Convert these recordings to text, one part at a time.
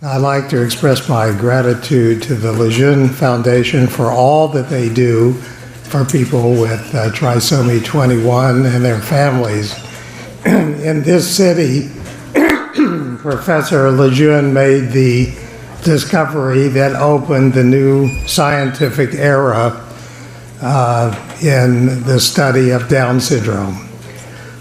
I'd like to express my gratitude to the Lejeune Foundation for all that they do for people with Trisomie 21 and their families. In this city, Professor Lejeune made the discovery that opened the new scientific era in the study of Down syndrome.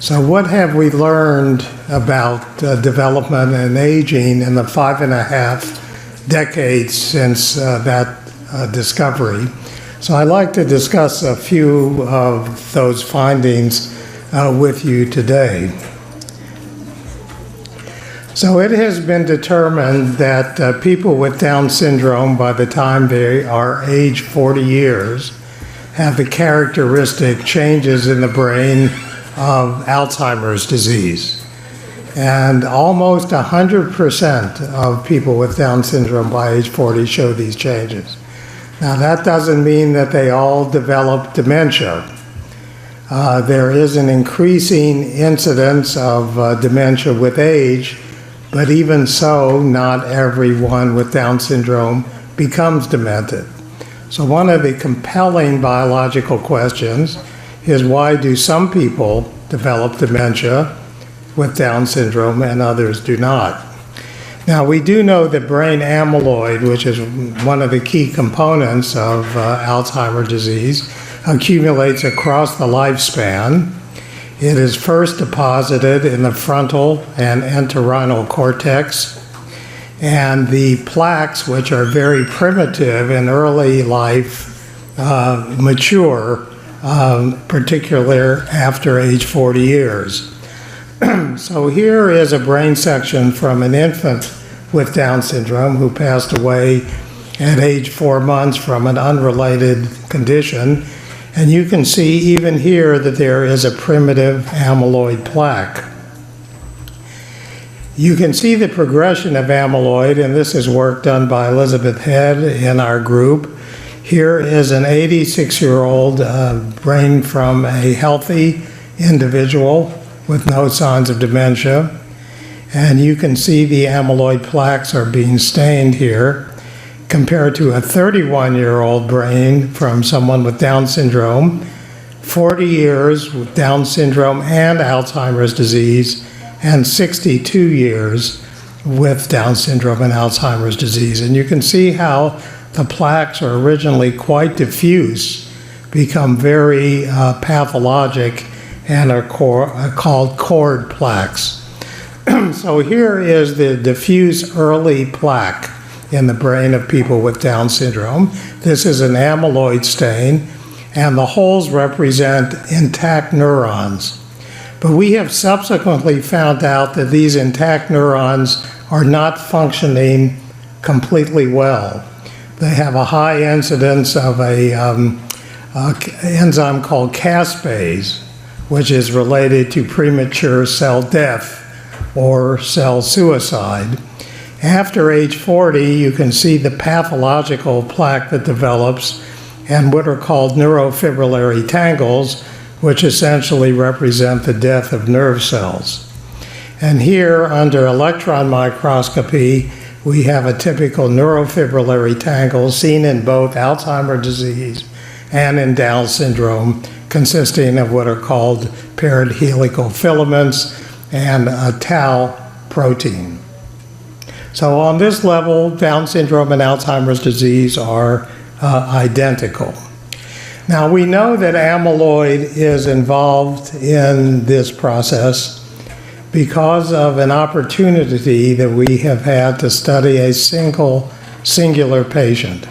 So what have we learned about development and aging in the 5.5 decades since that discovery? So I'd like to discuss a few of those findings with you today. So it has been determined that people with Down syndrome, by the time they are age 40 years, have the characteristic changes in the brain of Alzheimer's disease. And almost 100% of people with Down syndrome by age 40 show these changes. Now that doesn't mean that they all develop dementia. There is an increasing incidence of dementia with age, but even so, not everyone with Down syndrome becomes demented. So one of the compelling biological questions is, why do some people develop dementia with Down syndrome and others do not? Now, we do know that brain amyloid, which is one of the key components of Alzheimer's disease, accumulates across the lifespan. It is first deposited in the frontal and entorhinal cortex, and the plaques, which are very primitive in early life, mature, particularly after age 40 years. So here is a brain section from an infant with Down syndrome who passed away at age 4 months from an unrelated condition. And you can see even here that there is a primitive amyloid plaque. You can see the progression of amyloid, and this is work done by Elizabeth Head in our group. Here is an 86-year-old brain from a healthy individual with no signs of dementia. And you can see the amyloid plaques are being stained here, compared to a 31-year-old brain from someone with Down syndrome, 40 years with Down syndrome and Alzheimer's disease, and 62 years with Down syndrome and Alzheimer's disease. And you can see how the plaques are originally quite diffuse, become very pathologic, and are called cord plaques. So here is the diffuse early plaque in the brain of people with Down syndrome. This is an amyloid stain, and the holes represent intact neurons. But we have subsequently found out that these intact neurons are not functioning completely well. They have a high incidence of a enzyme called caspase, which is related to premature cell death or cell suicide. After age 40, you can see the pathological plaque that develops and what are called neurofibrillary tangles, which essentially represent the death of nerve cells. And here, under electron microscopy, we have a typical neurofibrillary tangle seen in both Alzheimer's disease and in Down syndrome, consisting of what are called paired helical filaments and a tau protein. So on this level, Down syndrome and Alzheimer's disease are identical. Now we know that amyloid is involved in this process because of an opportunity that we have had to study a singular patient.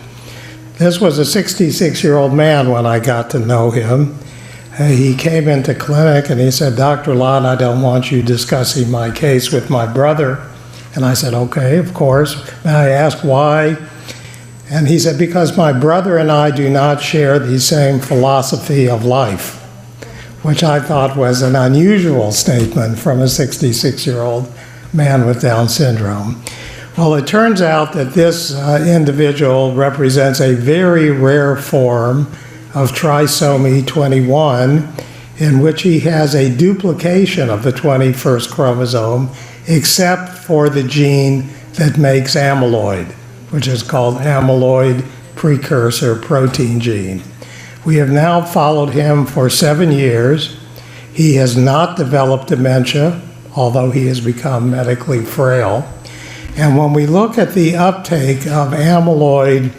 This was a 66-year-old man when I got to know him. He came into clinic and he said, "Dr. Lott, I don't want you discussing my case with my brother." And I said, "Okay, of course." And I asked why. And he said, "Because my brother and I do not share the same philosophy of life," which I thought was an unusual statement from a 66-year-old man with Down syndrome. Well, it turns out that this individual represents a very rare form of Trisomie 21, in which he has a duplication of the 21st chromosome, except for the gene that makes amyloid, which is called amyloid precursor protein gene. We have now followed him for 7 years. He has not developed dementia, although he has become medically frail. And when we look at the uptake of amyloid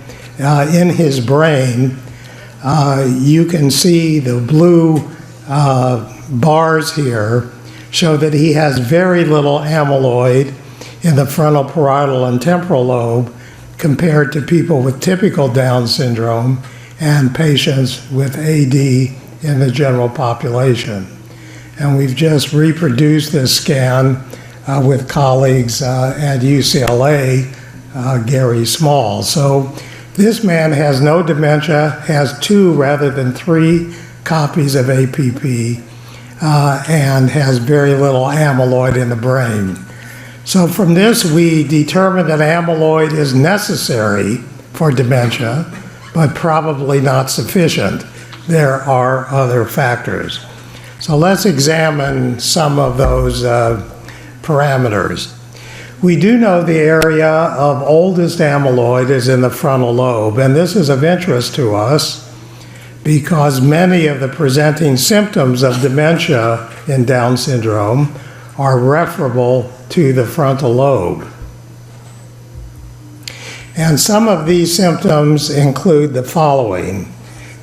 in his brain, you can see the blue bars here show that he has very little amyloid in the frontal, parietal, and temporal lobe compared to people with typical Down syndrome and patients with AD in the general population. And we've just reproduced this scan with colleagues at UCLA, Gary Small. So this man has no dementia, has 2 rather than 3 copies of APP, and has very little amyloid in the brain. So from this, we determined that amyloid is necessary for dementia, but probably not sufficient. There are other factors. So let's examine some of those parameters. We do know the area of oldest amyloid is in the frontal lobe, and this is of interest to us because many of the presenting symptoms of dementia in Down syndrome are referable to the frontal lobe. And some of these symptoms include the following,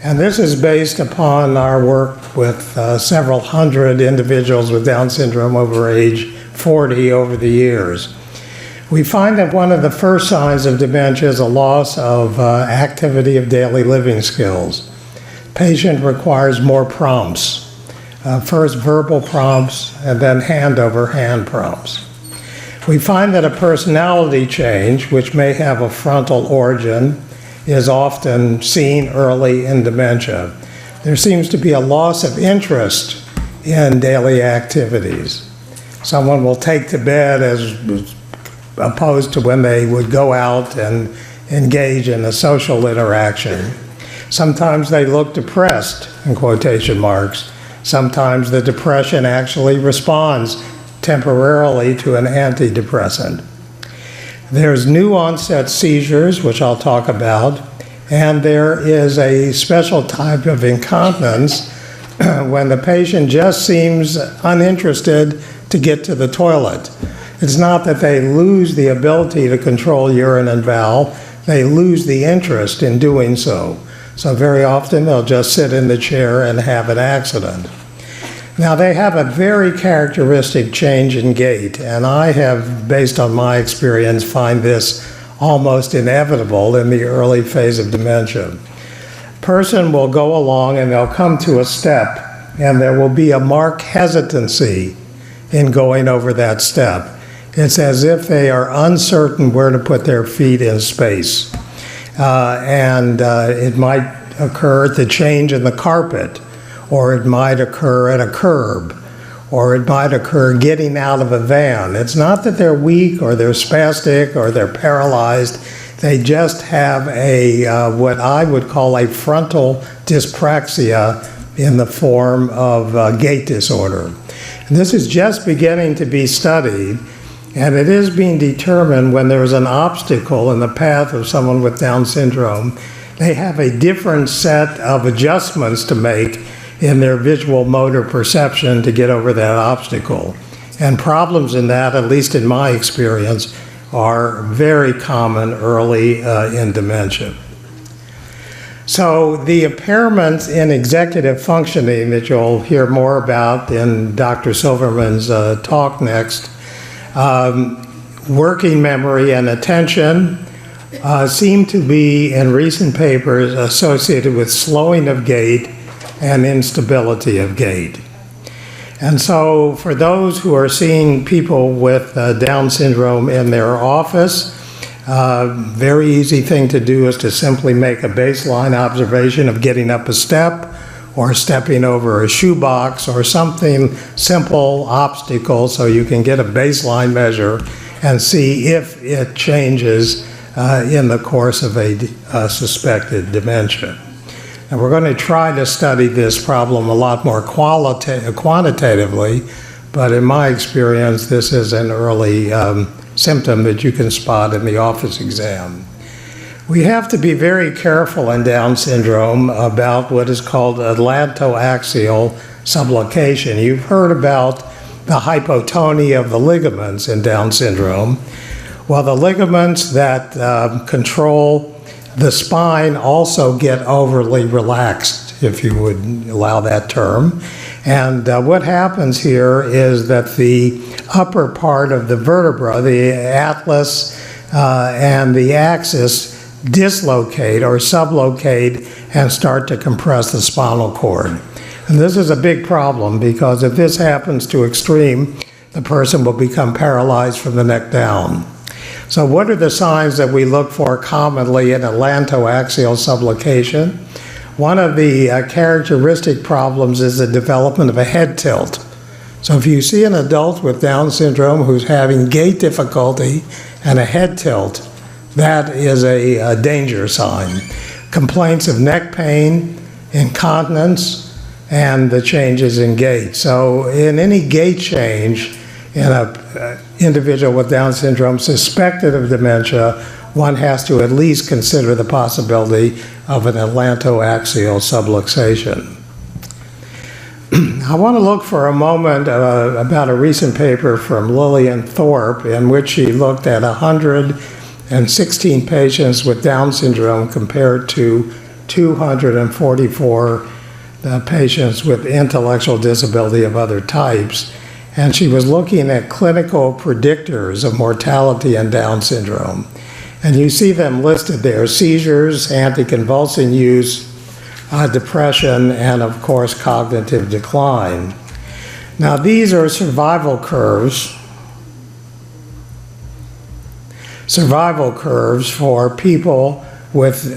and this is based upon our work with several hundred individuals with Down syndrome over age 40 over the years. We find that one of the first signs of dementia is a loss of activity of daily living skills. Patient requires more prompts, first verbal prompts and then hand-over-hand prompts. We find that a personality change, which may have a frontal origin, is often seen early in dementia. There seems to be a loss of interest in daily activities. Someone will take to bed as opposed to when they would go out and engage in a social interaction. Sometimes they look depressed, in quotation marks. Sometimes the depression actually responds temporarily to an antidepressant. There's new onset seizures, which I'll talk about, and there is a special type of incontinence when the patient just seems uninterested to get to the toilet. It's not that they lose the ability to control urine and bowel, they lose the interest in doing so. So very often they'll just sit in the chair and have an accident. Now they have a very characteristic change in gait, and I have, based on my experience, find this almost inevitable in the early phase of dementia. Person will go along and they'll come to a step, and there will be a marked hesitancy in going over that step. It's as if they are uncertain where to put their feet in space. It might occur at the change in the carpet, or it might occur at a curb, or it might occur getting out of a van. It's not that they're weak or they're spastic or they're paralyzed. They just have a what I would call a frontal dyspraxia in the form of gait disorder. And this is just beginning to be studied, and it is being determined when there's an obstacle in the path of someone with Down syndrome. They have a different set of adjustments to make in their visual motor perception to get over that obstacle. And problems in that, at least in my experience, are very common early in dementia. So the impairments in executive functioning that you'll hear more about in Dr. Silverman's talk next, working memory and attention seem to be, in recent papers, associated with slowing of gait and instability of gait. And so for those who are seeing people with Down syndrome in their office, very easy thing to do is to simply make a baseline observation of getting up a step or stepping over a shoebox or something simple obstacle so you can get a baseline measure and see if it changes in the course of a suspected dementia. And we're going to try to study this problem a lot more quantitatively, but in my experience, this is an early symptom that you can spot in the office exam. We have to be very careful in Down syndrome about what is called atlantoaxial subluxation. You've heard about the hypotonia of the ligaments in Down syndrome. Well, the ligaments that control the spine also get overly relaxed, if you would allow that term. And what happens here is that the upper part of the vertebra, the atlas and the axis, dislocate or sublocate and start to compress the spinal cord. And this is a big problem because if this happens to extreme, the person will become paralyzed from the neck down. So what are the signs that we look for commonly in atlantoaxial subluxation? One of the characteristic problems is the development of a head tilt. So if you see an adult with Down syndrome who's having gait difficulty and a head tilt, that is a danger sign. Complaints of neck pain, incontinence, and the changes in gait. So in any gait change in an individual with Down syndrome suspected of dementia, one has to at least consider the possibility of an atlantoaxial subluxation. I want to look for a moment about a recent paper from Lillian Thorpe in which she looked at 116 patients with Down syndrome compared to 244 patients with intellectual disability of other types. And she was looking at clinical predictors of mortality in Down syndrome. And you see them listed there: seizures, anticonvulsant use, depression, and of course cognitive decline. Now these are survival curves for people with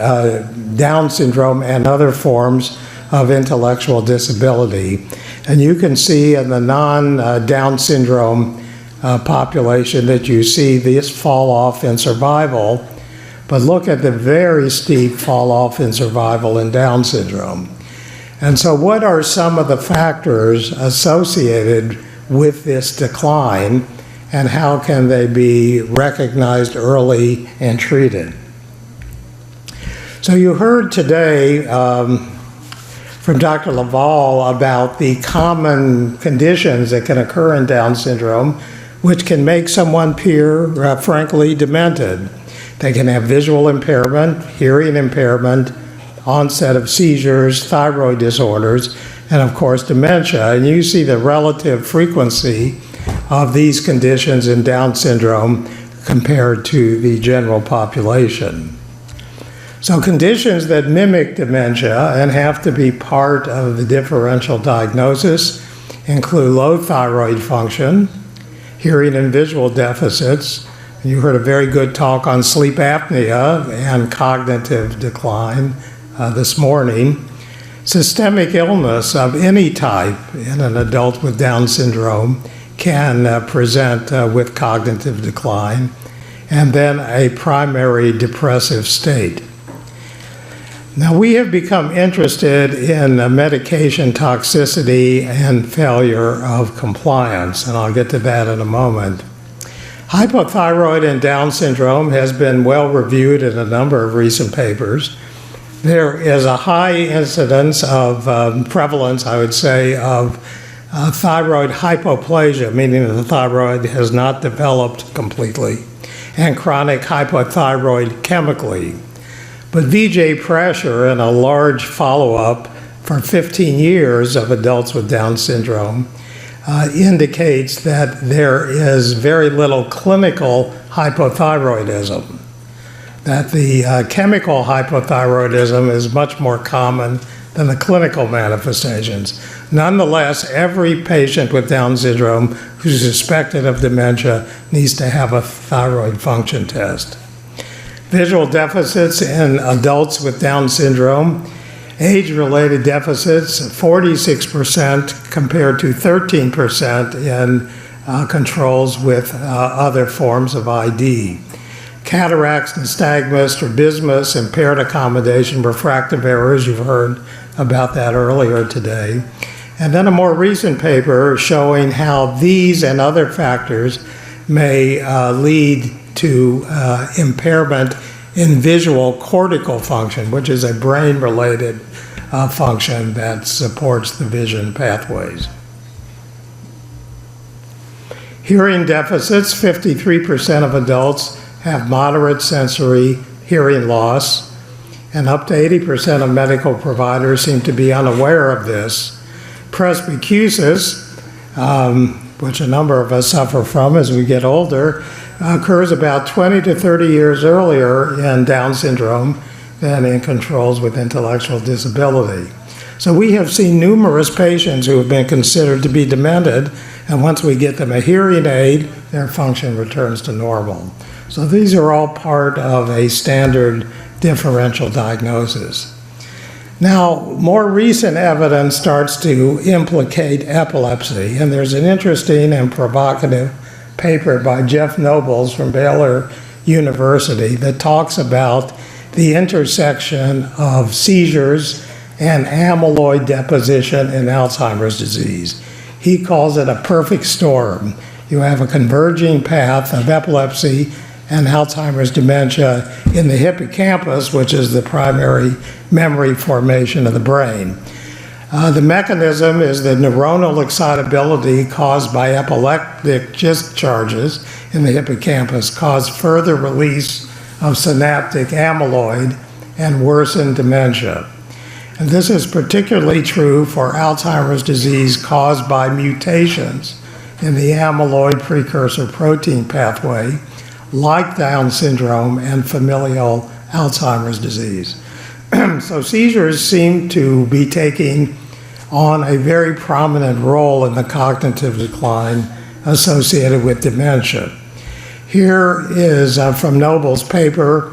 Down syndrome and other forms of intellectual disability. And you can see in the non-Down syndrome population that you see this fall off in survival, but look at the very steep fall off in survival in Down syndrome. And so what are some of the factors associated with this decline, and how can they be recognized early and treated? So you heard today from Dr. Laval about the common conditions that can occur in Down syndrome, which can make someone appear, frankly, demented. They can have visual impairment, hearing impairment, onset of seizures, thyroid disorders, and of course dementia. And you see the relative frequency of these conditions in Down syndrome compared to the general population. So conditions that mimic dementia and have to be part of the differential diagnosis include low thyroid function, hearing and visual deficits. You heard a very good talk on sleep apnea and cognitive decline this morning. Systemic illness of any type in an adult with Down syndrome can present with cognitive decline, and then a primary depressive state. Now, we have become interested in medication toxicity and failure of compliance, and I'll get to that in a moment. Hypothyroid in Down syndrome has been well reviewed in a number of recent papers. There is a high incidence of prevalence, I would say, of thyroid hypoplasia, meaning that the thyroid has not developed completely, and chronic hypothyroid chemically. But VJ pressure in a large follow-up for 15 years of adults with Down syndrome indicates that there is very little clinical hypothyroidism, that the chemical hypothyroidism is much more common than the clinical manifestations. Nonetheless, every patient with Down syndrome who's suspected of dementia needs to have a thyroid function test. Visual deficits in adults with Down syndrome, age-related deficits, 46% compared to 13% in controls with other forms of ID. Cataracts, nystagmus, strabismus, impaired accommodation, refractive errors, you've heard about that earlier today. And then a more recent paper showing how these and other factors may lead to impairment in visual cortical function, which is a brain-related function that supports the vision pathways. Hearing deficits, 53% of adults have moderate sensory hearing loss, and up to 80% of medical providers seem to be unaware of this. Presbycusis, which a number of us suffer from as we get older, occurs about 20 to 30 years earlier in Down syndrome than in controls with intellectual disability. So we have seen numerous patients who have been considered to be demented, and once we get them a hearing aid, their function returns to normal. So these are all part of a standard differential diagnosis. Now, more recent evidence starts to implicate epilepsy, and there's an interesting and provocative paper by Jeff Nobles from Baylor University that talks about the intersection of seizures and amyloid deposition in Alzheimer's disease. He calls it a perfect storm. You have a converging path of epilepsy and Alzheimer's dementia in the hippocampus, which is the primary memory formation of the brain. The mechanism is the neuronal excitability caused by epileptic discharges in the hippocampus cause further release of synaptic amyloid and worsen dementia. And this is particularly true for Alzheimer's disease caused by mutations in the amyloid precursor protein pathway, like Down syndrome and familial Alzheimer's disease. So seizures seem to be taking on a very prominent role in the cognitive decline associated with dementia. Here is from Noble's paper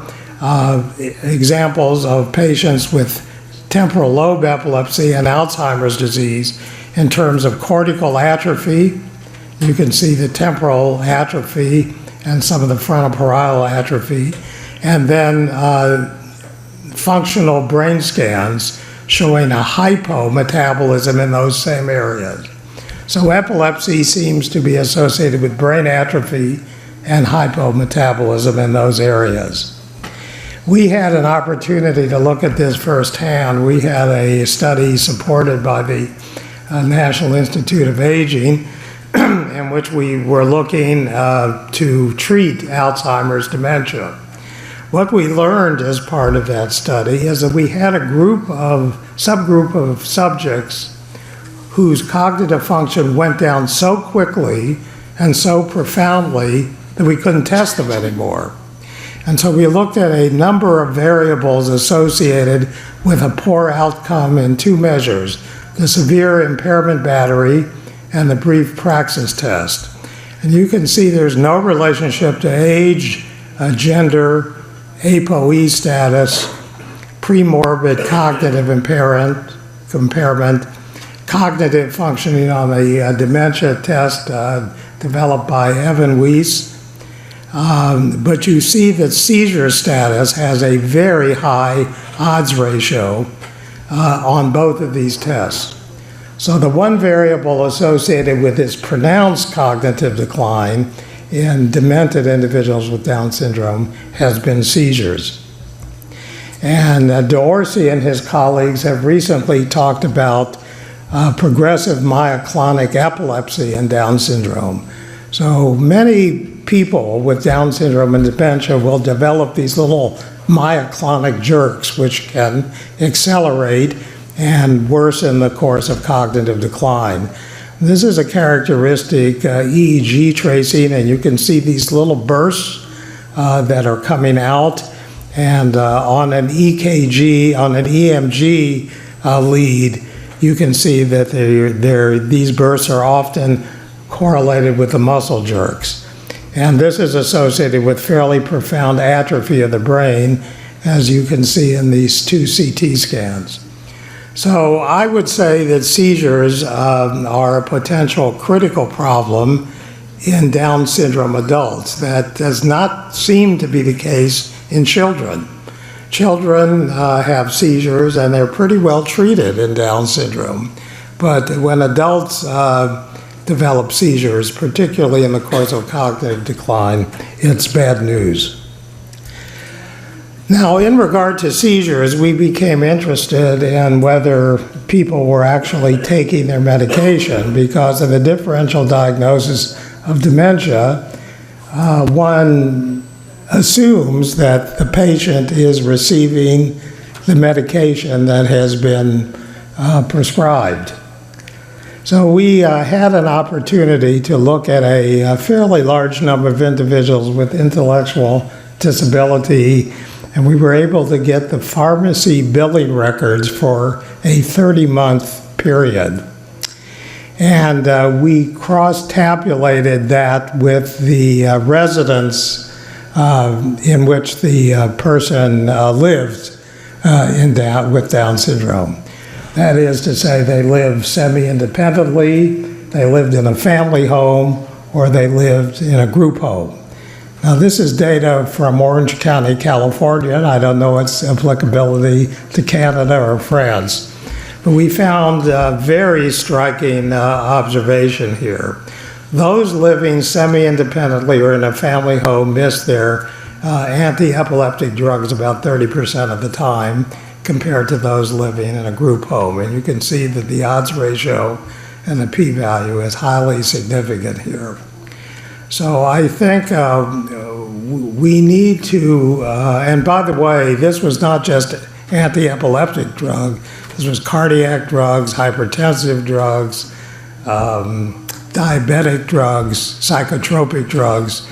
examples of patients with temporal lobe epilepsy and Alzheimer's disease in terms of cortical atrophy. You can see the temporal atrophy and some of the frontoparietal atrophy, and then functional brain scans showing a hypometabolism in those same areas. So epilepsy seems to be associated with brain atrophy and hypometabolism in those areas. We had an opportunity to look at this firsthand. We had a study supported by the National Institute of Aging in which we were looking to treat Alzheimer's dementia. What we learned as part of that study is that we had a subgroup of subjects whose cognitive function went down so quickly and so profoundly that we couldn't test them anymore. And so we looked at a number of variables associated with a poor outcome in two measures, the severe impairment battery and the brief praxis test. And you can see there's no relationship to age, gender, ApoE status, premorbid cognitive impairment, cognitive functioning on the dementia test developed by Evan Weiss. But you see that seizure status has a very high odds ratio on both of these tests. So the one variable associated with this pronounced cognitive decline in demented individuals with Down syndrome has been seizures. And Dorsey and his colleagues have recently talked about progressive myoclonic epilepsy in Down syndrome. So many people with Down syndrome and dementia will develop these little myoclonic jerks which can accelerate and worsen the course of cognitive decline. This is a characteristic EEG tracing, and you can see these little bursts that are coming out, and on an EKG, on an EMG lead, you can see that these bursts are often correlated with the muscle jerks. And this is associated with fairly profound atrophy of the brain, as you can see in these two CT scans. So I would say that seizures are a potential critical problem in Down syndrome adults. That does not seem to be the case in children. Children have seizures and they're pretty well treated in Down syndrome. But when adults develop seizures, particularly in the course of cognitive decline, it's bad news. Now, in regard to seizures, we became interested in whether people were actually taking their medication because of the differential diagnosis of dementia. One assumes that the patient is receiving the medication that has been prescribed. So we had an opportunity to look at a fairly large number of individuals with intellectual disability, and we were able to get the pharmacy billing records for a 30-month period. And we cross-tabulated that with the residence in which the person lived with Down syndrome. That is to say, they lived semi-independently, they lived in a family home, or they lived in a group home. Now, this is data from Orange County, California, and I don't know its applicability to Canada or France. But we found a very striking observation here. Those living semi-independently or in a family home missed their anti-epileptic drugs about 30% of the time compared to those living in a group home. And you can see that the odds ratio and the p-value is highly significant here. So I think we need to, and by the way, this was not just anti-epileptic drug, this was cardiac drugs, hypertensive drugs, diabetic drugs, psychotropic drugs.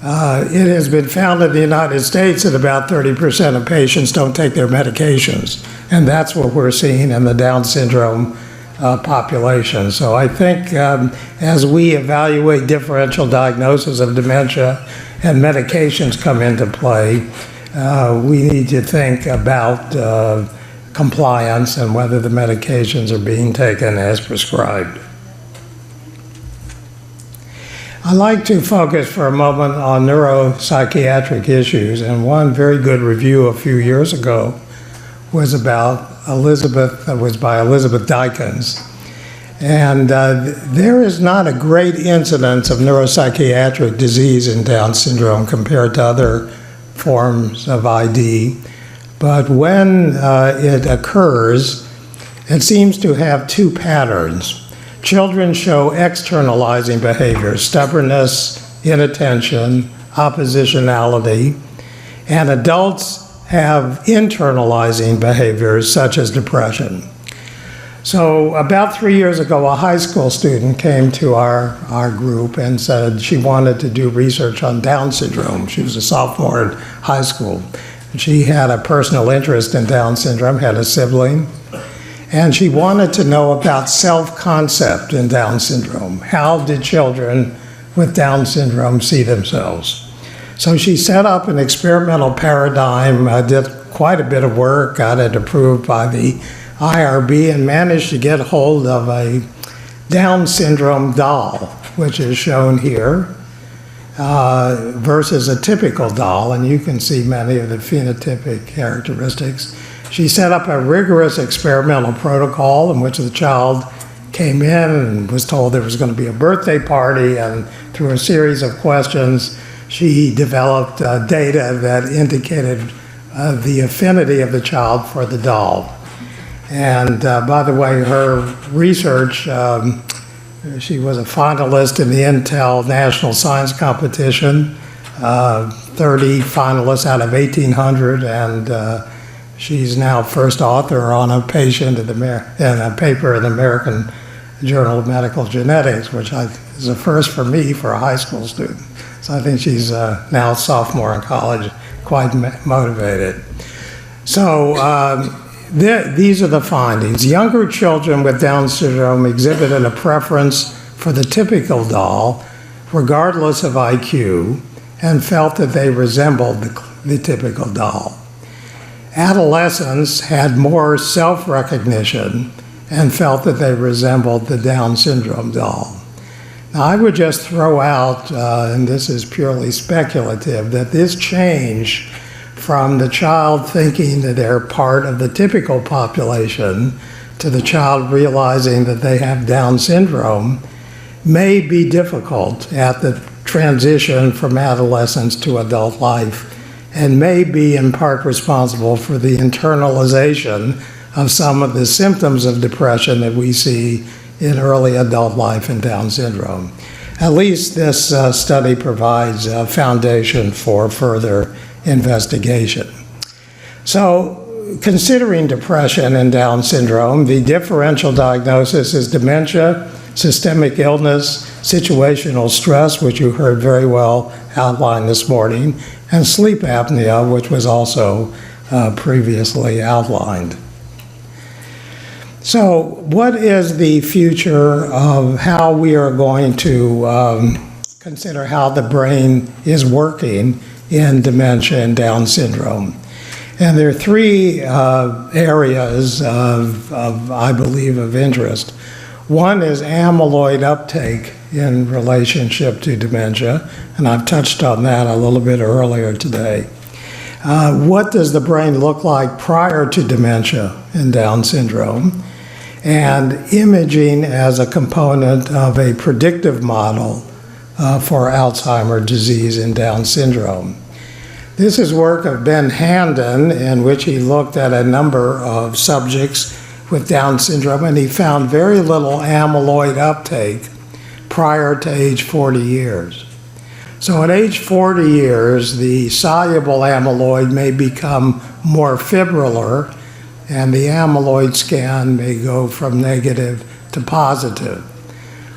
It has been found in the United States that about 30% of patients don't take their medications, and that's what we're seeing in the Down syndrome population. So I think as we evaluate differential diagnosis of dementia and medications come into play, we need to think about compliance and whether the medications are being taken as prescribed. I'd like to focus for a moment on neuropsychiatric issues, and one very good review a few years ago was about by Elizabeth Dykens. And there is not a great incidence of neuropsychiatric disease in Down syndrome compared to other forms of ID, but when it occurs, it seems to have two patterns. Children show externalizing behavior, stubbornness, inattention, oppositionality, and adults have internalizing behaviors such as depression. So about 3 years ago, a high school student came to our group and said she wanted to do research on Down syndrome. She was a sophomore in high school. She had a personal interest in Down syndrome, had a sibling, and she wanted to know about self-concept in Down syndrome. How did children with Down syndrome see themselves? So she set up an experimental paradigm, did quite a bit of work, got it approved by the IRB, and managed to get hold of a Down syndrome doll, which is shown here, versus a typical doll, and you can see many of the phenotypic characteristics. She set up a rigorous experimental protocol in which the child came in and was told there was going to be a birthday party, and through a series of questions, she developed data that indicated the affinity of the child for the doll. And by the way, her research, she was a finalist in the Intel National Science Competition, 30 finalists out of 1,800, and she's now first author on a patient in a paper in the American Journal of Medical Genetics, which is a first for me for a high school student. So I think she's now a sophomore in college, quite motivated. So these are the findings. Younger children with Down syndrome exhibited a preference for the typical doll, regardless of IQ, and felt that they resembled the typical doll. Adolescents had more self-recognition and felt that they resembled the Down syndrome doll. Now, I would just throw out, and this is purely speculative, that this change from the child thinking that they're part of the typical population to the child realizing that they have Down syndrome may be difficult at the transition from adolescence to adult life, and may be in part responsible for the internalization of some of the symptoms of depression that we see in early adult life in Down syndrome. At least this study provides a foundation for further investigation. So, considering depression and Down syndrome, the differential diagnosis is dementia, systemic illness, situational stress, which you heard very well outlined this morning, and sleep apnea, which was also previously outlined. So, what is the future of how we are going to consider how the brain is working in dementia and Down syndrome? And there are three areas of, I believe, of interest. One is amyloid uptake in relationship to dementia, and I've touched on that a little bit earlier today. What does the brain look like prior to dementia in Down syndrome? And imaging as a component of a predictive model for Alzheimer's disease in Down syndrome. This is work of Ben Handon, in which he looked at a number of subjects with Down syndrome, and he found very little amyloid uptake prior to age 40 years. So at age 40 years, the soluble amyloid may become more fibrillar, and the amyloid scan may go from negative to positive.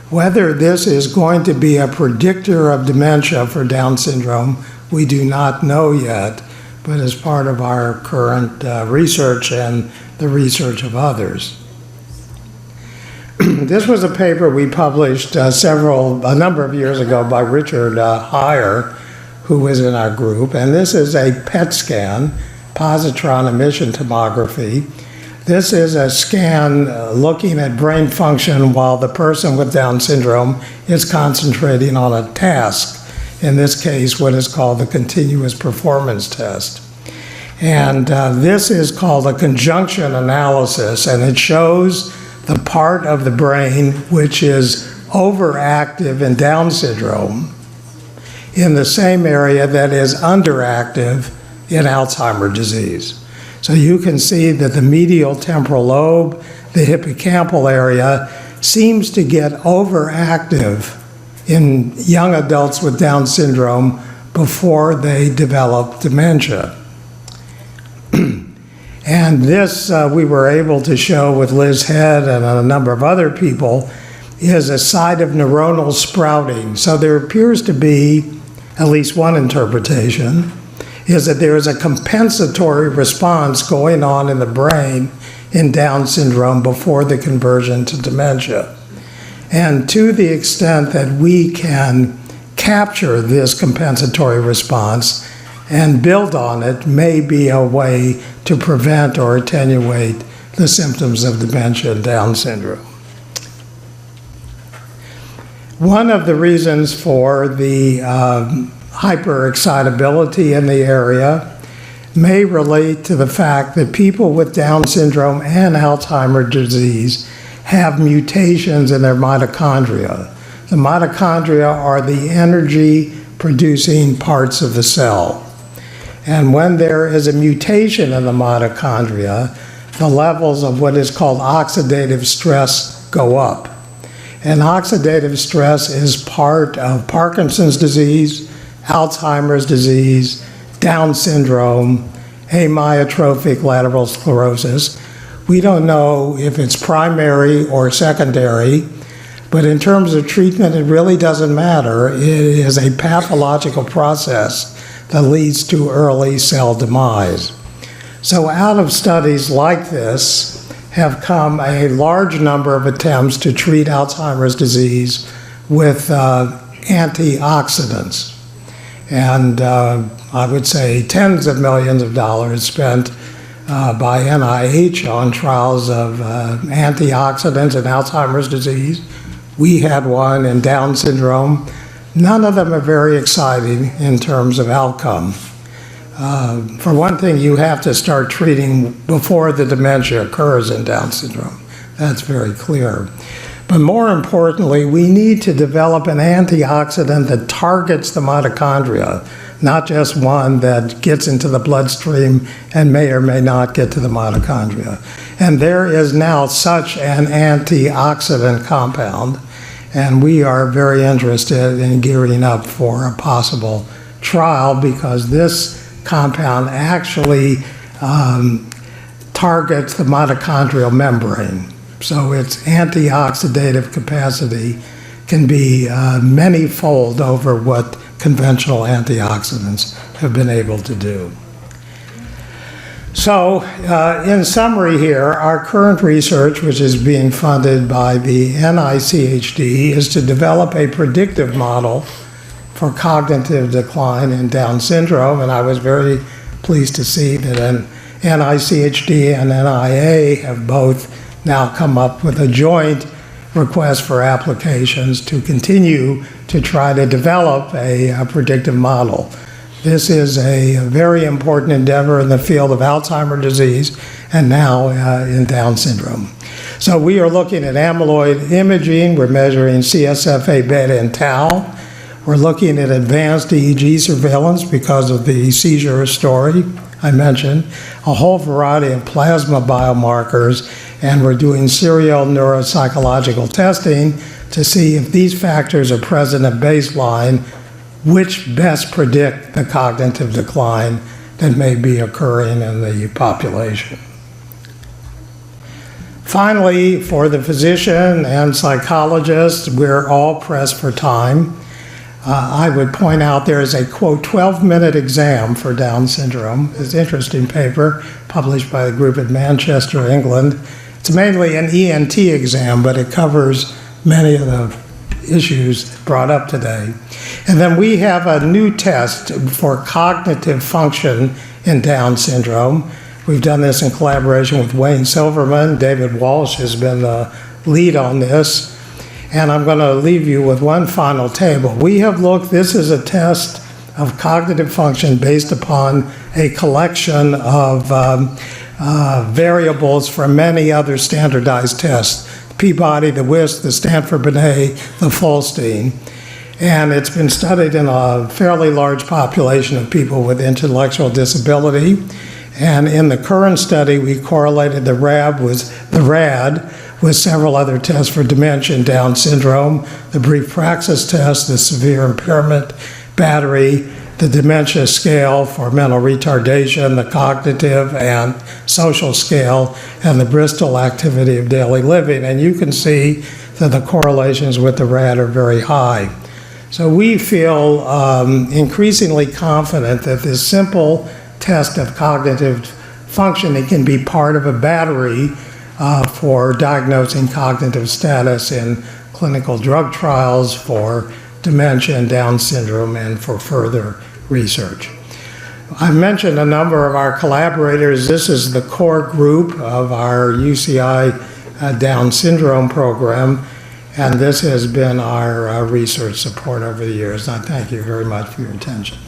Whether this is going to be a predictor of dementia for Down syndrome, we do not know yet, but as part of our current research and the research of others. This was a paper we published a number of years ago by Richard Heyer, who was in our group, and this is a PET scan, positron emission tomography. This is a scan looking at brain function while the person with Down syndrome is concentrating on a task, in this case what is called the continuous performance test. And this is called a conjunction analysis, and it shows the part of the brain which is overactive in Down syndrome in the same area that is underactive in Alzheimer's disease. So you can see that the medial temporal lobe, the hippocampal area, seems to get overactive in young adults with Down syndrome before they develop dementia. And this, we were able to show with Liz Head and a number of other people, is a site of neuronal sprouting. So there appears to be, at least one interpretation, is that there is a compensatory response going on in the brain in Down syndrome before the conversion to dementia. And to the extent that we can capture this compensatory response and build on it, may be a way to prevent or attenuate the symptoms of dementia and Down syndrome. One of the reasons for the hyperexcitability in the area may relate to the fact that people with Down syndrome and Alzheimer's disease have mutations in their mitochondria. The mitochondria are the energy-producing parts of the cell. And when there is a mutation in the mitochondria, the levels of what is called oxidative stress go up. And oxidative stress is part of Parkinson's disease, Alzheimer's disease, Down syndrome, amyotrophic lateral sclerosis. We don't know if it's primary or secondary, but in terms of treatment, it really doesn't matter. It is a pathological process that leads to early cell demise. So out of studies like this have come a large number of attempts to treat Alzheimer's disease with antioxidants. And I would say tens of millions of dollars spent by NIH on trials of antioxidants in Alzheimer's disease. We had one in Down syndrome. None of them are very exciting in terms of outcome. For one thing, you have to start treating before the dementia occurs in Down syndrome. That's very clear. But more importantly, we need to develop an antioxidant that targets the mitochondria, not just one that gets into the bloodstream and may or may not get to the mitochondria. And there is now such an antioxidant compound, and we are very interested in gearing up for a possible trial because this compound actually targets the mitochondrial membrane. So its antioxidative capacity can be many-fold over what conventional antioxidants have been able to do. So, in summary here, our current research, which is being funded by the NICHD, is to develop a predictive model for cognitive decline in Down syndrome, and I was very pleased to see that NICHD and NIA have both now come up with a joint request for applications to continue to try to develop a predictive model. This is a very important endeavor in the field of Alzheimer's disease and now in Down syndrome. So we are looking at amyloid imaging. We're measuring CSF beta and tau. We're looking at advanced EEG surveillance because of the seizure story I mentioned, a whole variety of plasma biomarkers, and we're doing serial neuropsychological testing to see if these factors are present at baseline, which best predict the cognitive decline that may be occurring in the population. Finally, for the physician and psychologist, we're all pressed for time. I would point out there is a, quote, 12-minute exam for Down syndrome. It's an interesting paper published by a group at Manchester, England. It's mainly an ENT exam, but it covers many of the issues brought up today. And then we have a new test for cognitive function in Down syndrome. We've done this in collaboration with Wayne Silverman. David Walsh has been the lead on this. And I'm going to leave you with one final table. We have looked, this is a test of cognitive function based upon a collection of variables from many other standardized tests, the Peabody, the WISC, the Stanford-Binet, the Folstein. And it's been studied in a fairly large population of people with intellectual disability. And in the current study, we correlated the RAD with several other tests for dementia and Down syndrome, the brief praxis test, the severe impairment battery, the dementia scale for mental retardation, the cognitive and social scale, and the Bristol activity of daily living. And you can see that the correlations with the RAD are very high. So we feel increasingly confident that this simple test of cognitive functioning can be part of a battery for diagnosing cognitive status in clinical drug trials for dementia and Down syndrome and for further research. I mentioned a number of our collaborators. This is the core group of our UCI Down syndrome program, and this has been our research support over the years. I thank you very much for your attention.